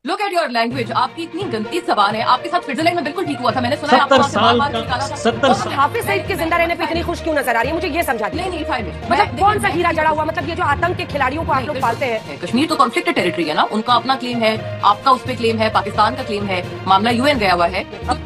Look at your language, आपकी इतनी गंदी जबान है। आपके साथ स्विट्जरलैंड में बिल्कुल ठीक हुआ था, मैंने सुना है आपको 70 वहाँ से साल बाहर का निकाला था। 70 साल हाफिज सईद के जिंदा रहने पे इतनी खुश क्यों नजर आ रही है, मुझे ये समझा नहीं नहीं फाइल में मतलब कौन सा हीरा जड़ा हुआ, मतलब ये जो आतंक के खिलाड़ियों को आप लोग पालते हैं। कश्मीर तो कॉन्फ्लिक्ट टेरिटरी है ना, उनका अपना क्लेम है, आपका उस पर क्लेम है, पाकिस्तान का क्लेम है, मामला यूएन गया हुआ है।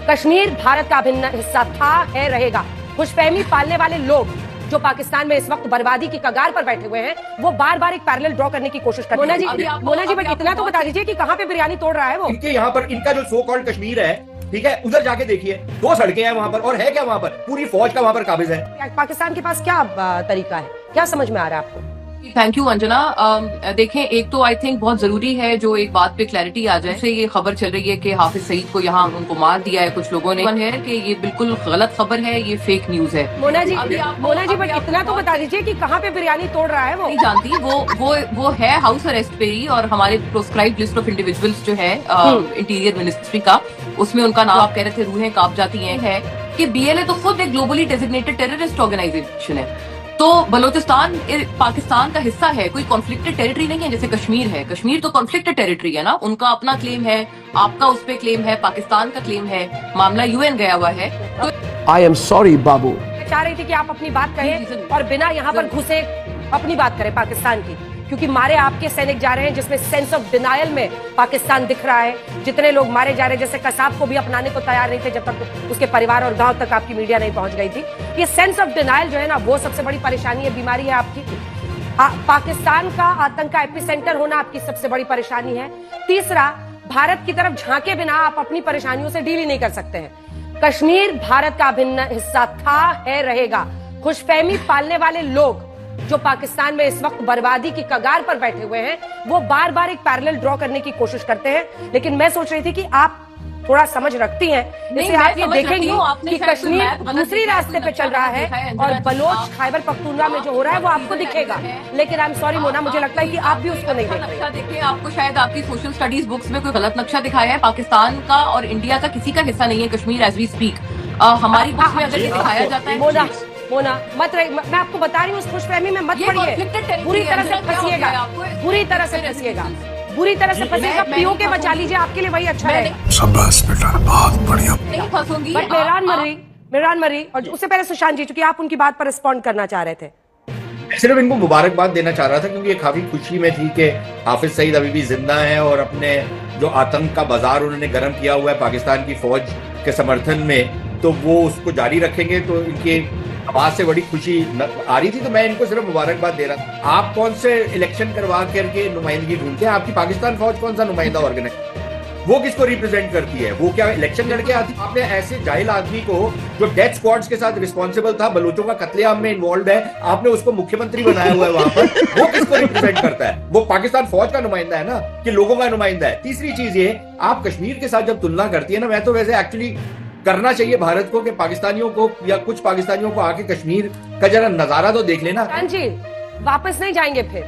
कश्मीर भारत का अभिन्न हिस्सा था, है, रहेगा। खुशफहमी पालने वाले लोग जो पाकिस्तान में इस वक्त बर्बादी की कगार पर बैठे हुए हैं, वो बार बार एक पैरेलल ड्रॉ करने की कोशिश करते हैं। मोना जी बट इतना तो बता दीजिए कि कहाँ पे बिरयानी तोड़ रहा है वो। इनके यहाँ पर इनका जो सो कॉल्ड कश्मीर है, ठीक है, उधर जाके देखिए 2 सड़कें हैं वहां पर, और है क्या वहां पर, पूरी फौज का वहां पर काबिज है। पाकिस्तान के पास क्या तरीका है, क्या समझ में आ रहा है आपको? Thank you Anjana. देखें, एक तो आई थिंक बहुत जरूरी है जो एक बात पे क्लैरिटी आ जाए। से ये खबर चल रही है कि हाफिज सईद को यहाँ उनको मार दिया है कुछ लोगों ने, है कि ये बिल्कुल गलत खबर है, ये फेक न्यूज है। मोना जी बट इतना तो बता दीजिए कि कहाँ पे बिरयानी तोड़ रहा है वो। नहीं जानती, वो है हाउस अरेस्ट पे ही, और हमारे प्रोस्क्राइब लिस्ट ऑफ इंडिविजुअल्स जो है इंटीरियर मिनिस्ट्री का, उसमें उनका नाम आप कह रहे थे रूहें कांप जाती है कि बीएलए तो खुद एक ग्लोबली डेजिग्नेटेड टेररिस्ट ऑर्गेनाइजेशन है। तो बलोचिस्तान पाकिस्तान का हिस्सा है, कोई कॉन्फ्लिक्टेड टेरिटरी नहीं है जैसे कश्मीर है। कश्मीर तो कॉन्फ्लिक्टेड टेरिटरी है ना, उनका अपना क्लेम है, आपका उस पे क्लेम है, पाकिस्तान का क्लेम है, मामला यूएन गया हुआ है। तो आई एम सॉरी बाबू, मैं चाह रही थी कि आप अपनी बात कहें और बिना यहाँ पर घुसे अपनी बात करें पाकिस्तान की, क्योंकि मारे आपके सैनिक जा रहे हैं जिसमें सेंस ऑफ डिनायल में पाकिस्तान दिख रहा है। जितने लोग मारे जा रहे हैं, जैसे कसाब को भी अपनाने को तैयार नहीं थे जब तक उसके परिवार और गांव तक आपकी मीडिया नहीं पहुंच गई थी। ये सेंस ऑफ डिनायल जो है ना, वो सबसे बड़ी परेशानी है, बीमारी है आपकी। पाकिस्तान का आतंक का एपिसेंटर होना आपकी सबसे बड़ी परेशानी है। तीसरा, भारत की तरफ झांके बिना आप अपनी परेशानियों से डील ही नहीं कर सकते हैं। कश्मीर भारत का अभिन्न हिस्सा था, है, रहेगा। खुशफहमी पालने वाले लोग जो पाकिस्तान में इस वक्त बर्बादी की कगार पर बैठे हुए हैं, वो बार बार एक पैरेलल ड्रॉ करने की कोशिश करते हैं। लेकिन मैं सोच रही थी कि आप थोड़ा समझ रखती हैं, इसलिए आप ये देखेंगी कि कश्मीर दूसरी रास्ते पे चल रहा है और बलोच खैबर पख्तूनख्वा में जो हो रहा है वो आपको दिखेगा। लेकिन आई एम सॉरी मोना, मुझे लगता है कि आप भी उसको नहीं देख नक्शा देखें, आपको शायद आपकी सोशल स्टडीज बुक्स में कोई गलत नक्शा दिखाया है। पाकिस्तान का और इंडिया का किसी का हिस्सा नहीं है कश्मीर एज वी स्पीक। हमारी बुक्स में अगर ये दिखाया जाता है मोना मत रही, मैं आपको बता रही हूँ, उस खुशफहमी में मत पड़िए, पूरी तरह से फंसिएगा, पूरी तरह से फंसिएगा, पूरी तरह से फंसिएगा। पीओ के बचा लीजिए, आपके लिए वही अच्छा है। शाबाश बेटा, बहुत बढ़िया। नहीं फंसूंगी। बट मेहरान मरी और उससे पहले सुशांत जी, चूंकि आप उनकी बात पर रिस्पॉन्ड करना चाह रहे थे। सिर्फ इनको मुबारकबाद देना चाह रहा था क्योंकि ये काफी खुशी में थी कि हाफिज सईद अभी भी जिंदा है और अपने जो आतंक का बाजार उन्होंने गर्म किया हुआ है पाकिस्तान की फौज के समर्थन में, तो वो उसको जारी रखेंगे। तो इनके आवाज से बड़ी खुशी आ रही थी, तो मैं इनको सिर्फ मुबारकबाद दे रहा था। आप कौन से इलेक्शन करवा करके नुमाइंदगी ढूंढते हैं? आपकी पाकिस्तान फौज कौन सा नुमाइंदा ऑर्गेनाइज, वो किसको रिप्रेजेंट करती है? वो क्या इलेक्शन लड़के आती? आपने ऐसे जाहिल आदमी को जो डेथ स्क्वाड्स के साथ रिस्पॉन्सिबल था, बलोचों का कत्लेआम में इन्वॉल्व है, आपने उसको मुख्यमंत्री बनाया हुआ है वहां पर, वो किसको रिप्रेजेंट करता है? वो पाकिस्तान फौज का नुमाइंदा है ना, कि लोगों का नुमाइंदा है? तीसरी चीज ये, आप कश्मीर के साथ जब तुलना करती है ना, मैं तो वैसे एक्चुअली करना चाहिए भारत को कि पाकिस्तानियों को या कुछ पाकिस्तानियों को आके कश्मीर का जरा नजारा तो देख लेना। जी वापस नहीं जाएंगे फिर?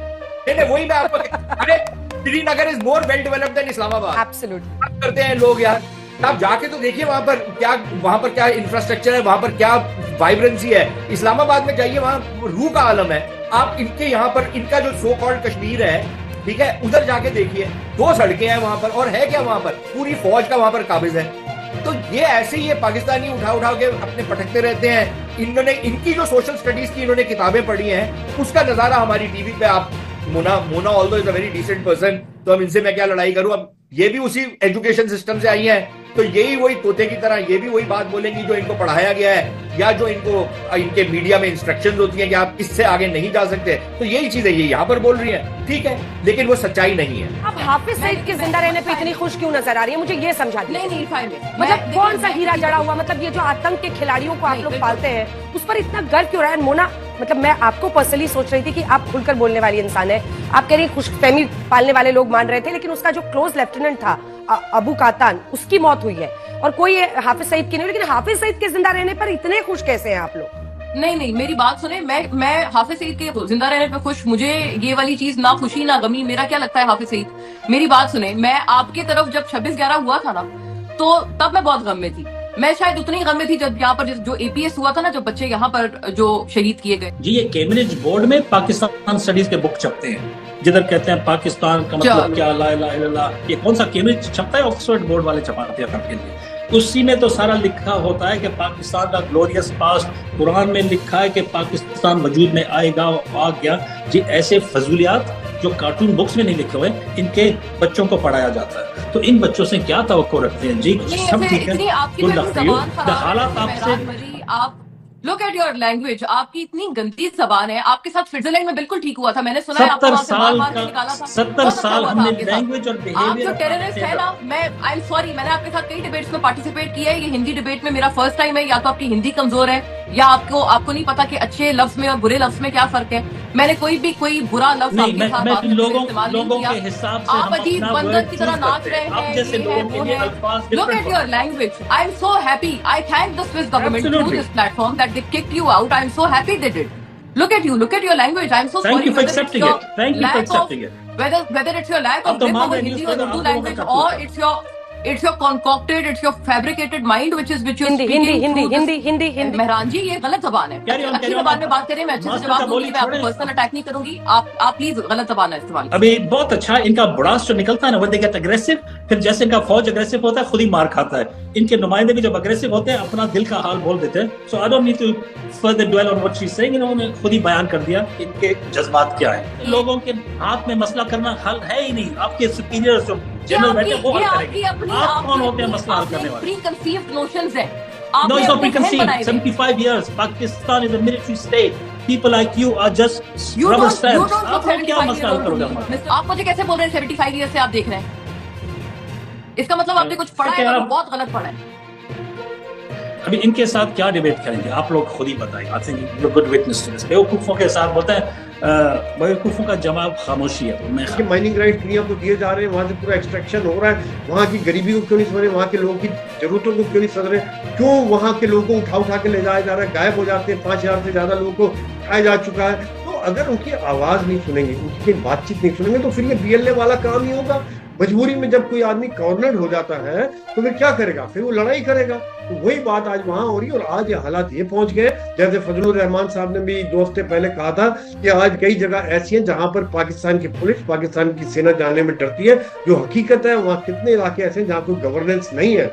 नहीं, वही मैं आपको अरे Srinagar is more well developed than Islamabad. Absolutely करते हैं लोग यार, आप जाके तो देखिए वहां पर क्या इंफ्रास्ट्रक्चर है, वहां पर क्या वाइब्रेंसी है। इस्लामाबाद में जाइए, वहां रूह का आलम है। आप इनके यहाँ पर इनका जो सो कॉल्ड कश्मीर है, ठीक है, उधर जाके देखिए 2 सड़कें हैं वहां पर, और है क्या वहां पर, पूरी फौज का वहां पर काबिज है। तो ये ऐसे ही ये पाकिस्तानी उठा के अपने पटकते रहते हैं। इन्होंने इनकी जो सोशल स्टडीज की इन्होंने किताबें पढ़ी हैं, उसका नजारा हमारी टीवी पे आप Mona although is a very decent person, तो अब इनसे मैं क्या लड़ाई करूं? अब ये भी उसी एजुकेशन सिस्टम से आई हैं, तो यही वही तोते की तरह ये भी वही बात बोलेंगी जो इनको पढ़ाया गया है, या जो इनको इनके मीडिया में इंस्ट्रक्शंस होती हैं कि आप इससे आगे नहीं जा सकते। तो यही चीजें ये यहाँ पर बोल रही हैं, ठीक है, लेकिन वो सच्चाई नहीं है। अब हाफिज सईद के जिंदा रहने पे इतनी खुश क्यों नजर आ रही है, मुझे ये समझा दीजिए। नहीं फाइल में मतलब कौन सा हीरा जड़ा हुआ, मतलब ये जो आतंक के खिलाड़ियों को आप लोग पालते हैं, उस पर इतना गर्व क्यों रहा है? मोना, मतलब मैं आपको पर्सनली सोच रही थी कि आप खुलकर बोलने वाली इंसान है, आप कह रही खुशफहमी पालने वाले लोग मान रहे थे, लेकिन उसका जो क्लोज लेफ्टिनेंट था अबू कातान, उसकी मौत हुई है और कोई हाफिज सईद की नहीं। लेकिन हाफिज सईद के जिंदा रहने पर इतने खुश कैसे हैं आप लोग? नहीं, मेरी बात सुने। मैं हाफिज सईद के जिंदा रहने पे खुश, मुझे ये वाली चीज ना खुशी ना गमी, मेरा क्या लगता है हाफिज सईद। मेरी बात सुने, मैं आपके तरफ जब 26/11 हुआ था ना, तो तब मैं बहुत गम में थी। मैं शायद उतनी गम में थी जब यहाँ पर जो एपीएस हुआ था ना, जब बच्चे यहाँ पर जो शहीद किए गए। जी, ये कैम्ब्रिज बोर्ड में पाकिस्तान स्टडीज के बुक छपते हैं। जिधर कहते हैं पाकिस्तान का मतलब क्या, ला इलाहा इल्लल्लाह, ये कौन सा केम्ब्रिज छपता है, ऑक्सफोर्ड बोर्ड वाले छपाते हैं आपके लिए। उसी में तो सारा लिखा होता है कि पाकिस्तान का ग्लोरियस पास्ट, कुरान में लिखा है कि पाकिस्तान वजूद में आएगा, आ गया जी। ऐसे फजूलियात जो कार्टून बुक्स में नहीं लिखे हुए, इनके बच्चों को पढ़ाया जाता है, तो इन बच्चों से क्या तवक्को रखते हैं जी? सब ठीक है, हालात आपसे। आप लुक एट योर लैंग्वेज, आपकी इतनी गंदी जबान है। आपके साथ स्विट्जरलैंड में बिल्कुल ठीक हुआ था, मैंने सुना है। 70 साल हमने लैंग्वेज और आप जो टेररिस्ट है ना, मैं आई एम सॉरी, मैंने आपके साथ कई डिबेट्स में पार्टिसिपेट किया है। ये हिंदी डिबेट में मेरा फर्स्ट टाइम है। या तो आपकी हिंदी कमजोर है, या आपको नहीं पता कि अच्छे लफ्ज में और बुरे लफ्ज में क्या फर्क है। मैंने कोई बुरा लफ्ज आपके साथ लोगों के हिसाब से आप अजीब बंदर की तरह नाच रहे हैं। Look at your language. I am so happy, I thank the Swiss government through this platform that they kicked you out. I'm so happy they did. Look at you, look at your language. I'm so sorry. Thank you for accepting it. Thank you for accepting it. Whether it's your lack of grip over Hindi or Urdu language, or it's your concocted, it's your fabricated mind which you're Hindi Mehran ji, ये गलत जबान है। अच्छी जबान में बात करें, मैं अच्छे से जवाब दूंगी, मैं आपको पर्सनल अटैक नहीं करूंगी। आप प्लीज गलत जबान इस्तेमाल। अभी बहुत अच्छा, इनका बुड़ास जो निकलता है ना, when they get aggressive, फिर जैसे इनका फौज अग्रेसिव होता है, खुद ही मार खाता है। इनके नुमाइंदे भी जब अग्रेसिव होते हैं, अपना दिल का हाल बोल देते हैं। So I don't need to further dwell on what she's saying. इन्होंने खुद ही बयान कर दिया इनके जज्बात क्या है। लोगों के हाथ में मसला करना हल है ही नहीं। आपके सुपीरियर्स जो जनरल बैठे वो हल करेंगे। आप कौन होते हैं मसला हल करने वाले? प्रीकंसीव्ड नोशंस हैं। No, it's not preconceived. 75 years. Pakistan is a military state. People like you are just rubber stamps. आप क्या मसला हल करोगे? आप मुझे कैसे बोल रहे हैं 75 ईयर से आप देख रहे हैं? इसका मतलब आपने कुछ पढ़ा है और बहुत गलत पढ़ा है। अभी इनके साथ क्या डिबेट करेंगे, आप लोग खुद ही बताइए। I think you good witness to this. बेवकूफों के साथ बोलते हैं, बेवकूफों का जवाब खामोशी है। माइनिंग राइट दुनिया को दिए जा रहे हैं, वहाँ से पूरा एक्सट्रैक्शन हो रहा है। वहाँ की गरीबी को क्यों नहीं समझ रहे, वहाँ के लोगों की जरूरतों को क्यों नहीं समझ रहे, क्यों वहाँ के लोगों को उठा के ले जाया जा रहा है, गायब हो जाते हैं। 5000 से ज्यादा लोगों को उठाया जा चुका है। तो अगर उनकी आवाज नहीं सुनेंगे, उनकी बातचीत नहीं सुनेंगे, तो फिर ये बीएलए वाला काम ही होगा। मजबूरी में जब कोई आदमी कॉर्नर्ड हो जाता है तो फिर क्या करेगा, फिर वो लड़ाई करेगा। तो वही बात आज वहां हो रही है। और आज ये हालात ये पहुंच गए, जैसे फजलुर रहमान साहब ने भी 2 हफ्ते पहले कहा था कि आज कई जगह ऐसी हैं जहां पर पाकिस्तान की पुलिस, पाकिस्तान की सेना जाने में डरती है। जो हकीकत है, वहां कितने इलाके ऐसे हैं जहां कोई गवर्नेंस नहीं है।